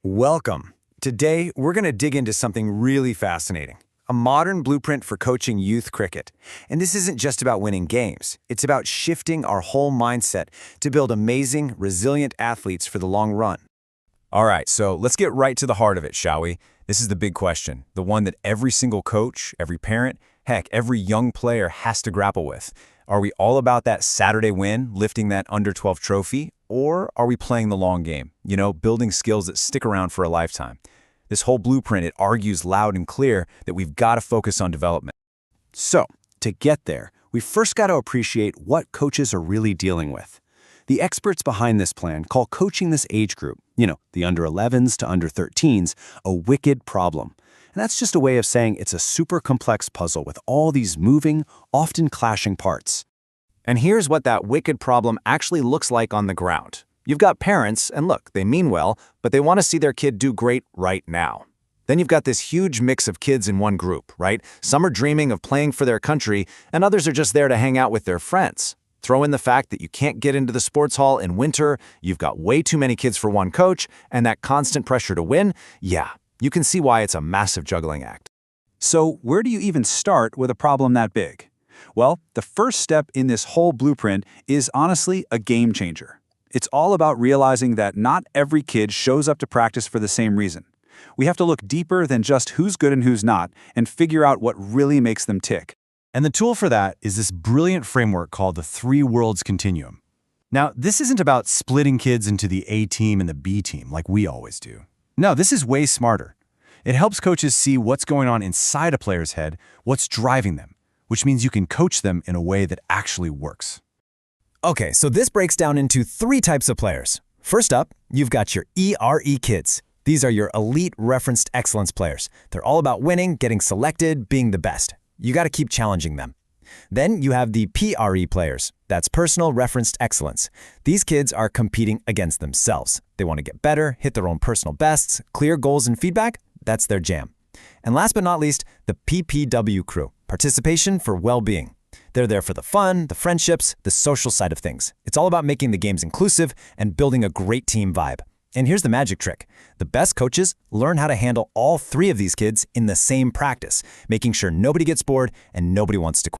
Welcome. Today, we're going to dig into something really fascinating, a modern blueprint for coaching youth cricket. And this isn't just about winning games. It's about shifting our whole mindset to build amazing, resilient athletes for the long run. All right, so let's get right to the heart of it, shall we? This is the big question, the one that every single coach, every parent, heck, every young player has to grapple with. Are we all about that Saturday win, lifting that under-12 trophy, or are we playing the long game, building skills that stick around for a lifetime? This whole blueprint, it argues loud and clear that we've got to focus on development. So, to get there, we first got to appreciate what coaches are really dealing with. The experts behind this plan call coaching this age group, the under 11s to under 13s, a wicked problem. And that's just a way of saying it's a super complex puzzle with all these moving, often clashing parts. And here's what that wicked problem actually looks like on the ground. You've got parents, and look, they mean well, but they want to see their kid do great right now. Then you've got this huge mix of kids in one group, right? Some are dreaming of playing for their country, and others are just there to hang out with their friends. Throw in the fact that you can't get into the sports hall in winter, you've got way too many kids for one coach, and that constant pressure to win, yeah, you can see why it's a massive juggling act. So where do you even start with a problem that big? Well, the first step in this whole blueprint is honestly a game changer. It's all about realizing that not every kid shows up to practice for the same reason. We have to look deeper than just who's good and who's not and figure out what really makes them tick. And the tool for that is this brilliant framework called the Three Worlds Continuum. Now, this isn't about splitting kids into the A team and the B team like we always do. No, this is way smarter. It helps coaches see what's going on inside a player's head, what's driving them, which means you can coach them in a way that actually works. Okay, so this breaks down into three types of players. First up, you've got your ERE kids. These are your elite referenced excellence players. They're all about winning, getting selected, being the best. You got to keep challenging them. Then you have the PRE players. That's personal referenced excellence. These kids are competing against themselves. They want to get better, hit their own personal bests, clear goals and feedback. That's their jam. And last but not least, the PPW crew. Participation for well-being. They're there for the fun, the friendships, the social side of things. It's all about making the games inclusive and building a great team vibe. And here's the magic trick. The best coaches learn how to handle all three of these kids in the same practice, making sure nobody gets bored and nobody wants to quit.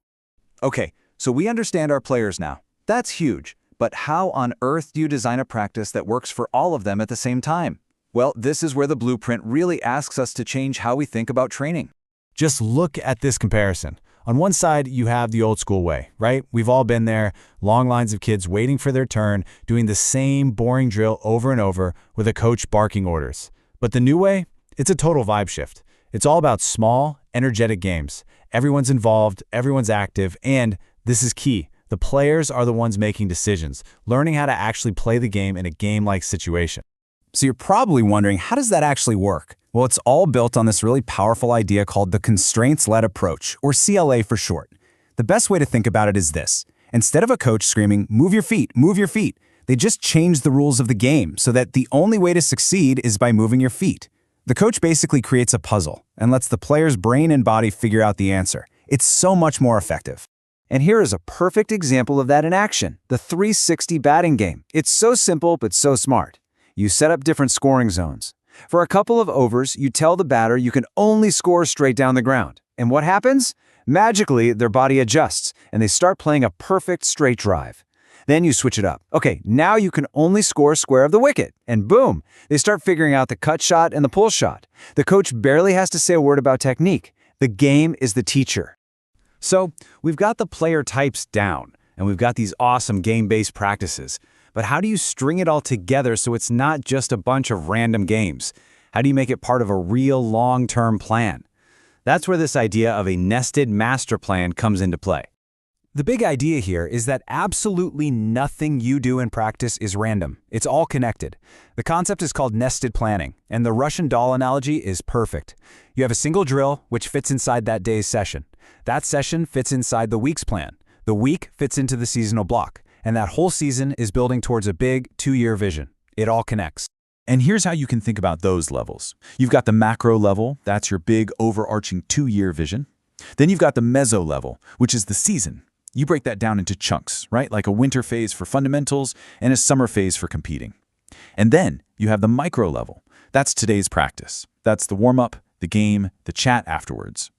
Okay, so we understand our players now. That's huge. But how on earth do you design a practice that works for all of them at the same time? Well, this is where the blueprint really asks us to change how we think about training. Just look at this comparison. On one side, you have the old school way, right? We've all been there, long lines of kids waiting for their turn, doing the same boring drill over and over with a coach barking orders. But the new way, it's a total vibe shift. It's all about small, energetic games. Everyone's involved, everyone's active, and this is key. The players are the ones making decisions, learning how to actually play the game in a game-like situation. So you're probably wondering, how does that actually work? Well, it's all built on this really powerful idea called the constraints-led approach, or CLA for short. The best way to think about it is this. Instead of a coach screaming, move your feet, they just change the rules of the game so that the only way to succeed is by moving your feet. The coach basically creates a puzzle and lets the player's brain and body figure out the answer. It's so much more effective. And here is a perfect example of that in action, the 360 batting game. It's so simple but so smart. You set up different scoring zones. For a couple of overs, you tell the batter you can only score straight down the ground. And what happens? Magically, their body adjusts, and they start playing a perfect straight drive. Then you switch it up. Okay, now you can only score square of the wicket. And boom, they start figuring out the cut shot and the pull shot. The coach barely has to say a word about technique. The game is the teacher. So, we've got the player types down, and we've got these awesome game-based practices. But how do you string it all together so it's not just a bunch of random games? How do you make it part of a real long-term plan? That's where this idea of a nested master plan comes into play. The big idea here is that absolutely nothing you do in practice is random. It's all connected. The concept is called nested planning, and the Russian doll analogy is perfect. You have a single drill, which fits inside that day's session. That session fits inside the week's plan. The week fits into the seasonal block. And that whole season is building towards a big 2-year vision. It all connects. And here's how you can think about those levels. You've got the macro level, that's your big overarching 2-year vision. Then you've got the meso level, which is the season. You break that down into chunks, right? Like a winter phase for fundamentals and a summer phase for competing. And then you have the micro level. That's today's practice. That's the warm-up, the game, the chat afterwards.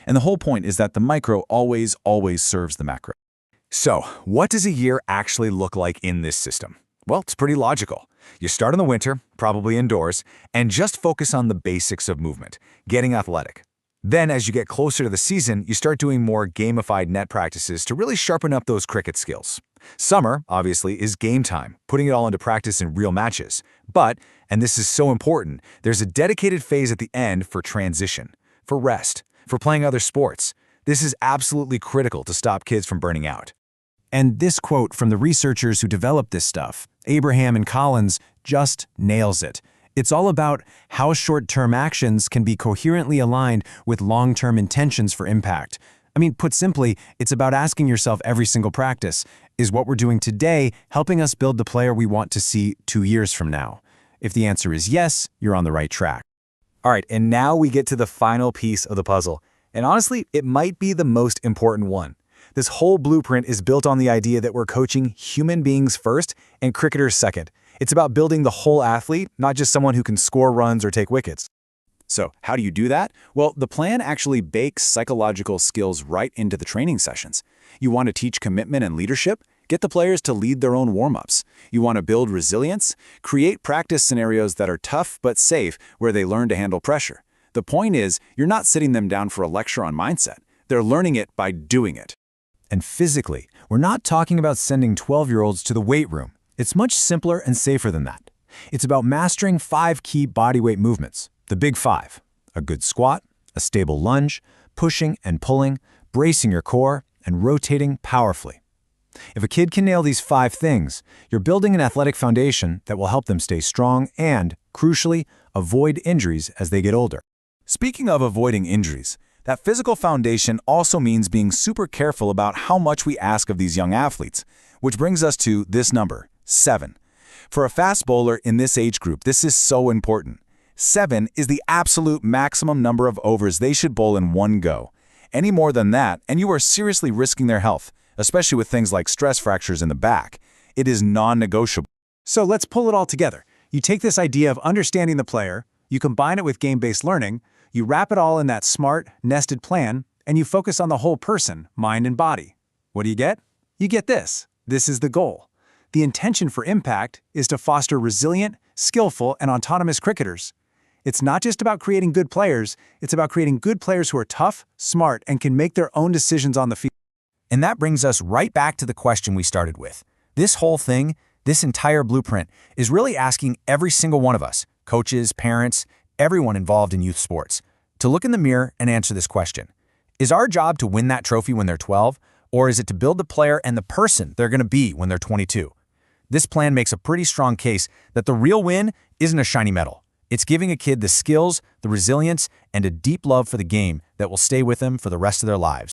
And the whole point is that the micro always serves the macro. So, what does a year actually look like in this system? Well, it's pretty logical. You start in the winter, probably indoors, and just focus on the basics of movement, getting athletic. Then, as you get closer to the season, you start doing more gamified net practices to really sharpen up those cricket skills. Summer, obviously, is game time, putting it all into practice in real matches. But, and this is so important, there's a dedicated phase at the end for transition, for rest, for playing other sports. This is absolutely critical to stop kids from burning out. And this quote from the researchers who developed this stuff, Abraham and Collins, just nails it. It's all about how short-term actions can be coherently aligned with long-term intentions for impact. I mean, put simply, it's about asking yourself every single practice, is what we're doing today helping us build the player we want to see 2 years from now? If the answer is yes, you're on the right track. All right, and now we get to the final piece of the puzzle. And honestly, it might be the most important one. This whole blueprint is built on the idea that we're coaching human beings first and cricketers second. It's about building the whole athlete, not just someone who can score runs or take wickets. So, how do you do that? Well, the plan actually bakes psychological skills right into the training sessions. You want to teach commitment and leadership? Get the players to lead their own warm-ups. You want to build resilience? Create practice scenarios that are tough but safe where they learn to handle pressure. The point is, you're not sitting them down for a lecture on mindset. They're learning it by doing it. And physically, we're not talking about sending 12-year-olds to the weight room. It's much simpler and safer than that. It's about mastering 5 key bodyweight movements, the big 5. A good squat, a stable lunge, pushing and pulling, bracing your core, and rotating powerfully. If a kid can nail these 5 things, you're building an athletic foundation that will help them stay strong and, crucially, avoid injuries as they get older. Speaking of avoiding injuries, that physical foundation also means being super careful about how much we ask of these young athletes, which brings us to this number, 7. For a fast bowler in this age group, this is so important. 7 is the absolute maximum number of overs they should bowl in one go. Any more than that, and you are seriously risking their health, especially with things like stress fractures in the back. It is non-negotiable. So let's pull it all together. You take this idea of understanding the player, you combine it with game-based learning, you wrap it all in that smart, nested plan, and you focus on the whole person, mind and body. What do you get? You get this. This is the goal. The intention for impact is to foster resilient, skillful, and autonomous cricketers. It's not just about creating good players, it's about creating good players who are tough, smart, and can make their own decisions on the field. And that brings us right back to the question we started with. This whole thing, this entire blueprint, is really asking every single one of us, coaches, parents, everyone involved in youth sports, to look in the mirror and answer this question. Is our job to win that trophy when they're 12, or is it to build the player and the person they're going to be when they're 22? This plan makes a pretty strong case that the real win isn't a shiny medal. It's giving a kid the skills, the resilience, and a deep love for the game that will stay with them for the rest of their lives.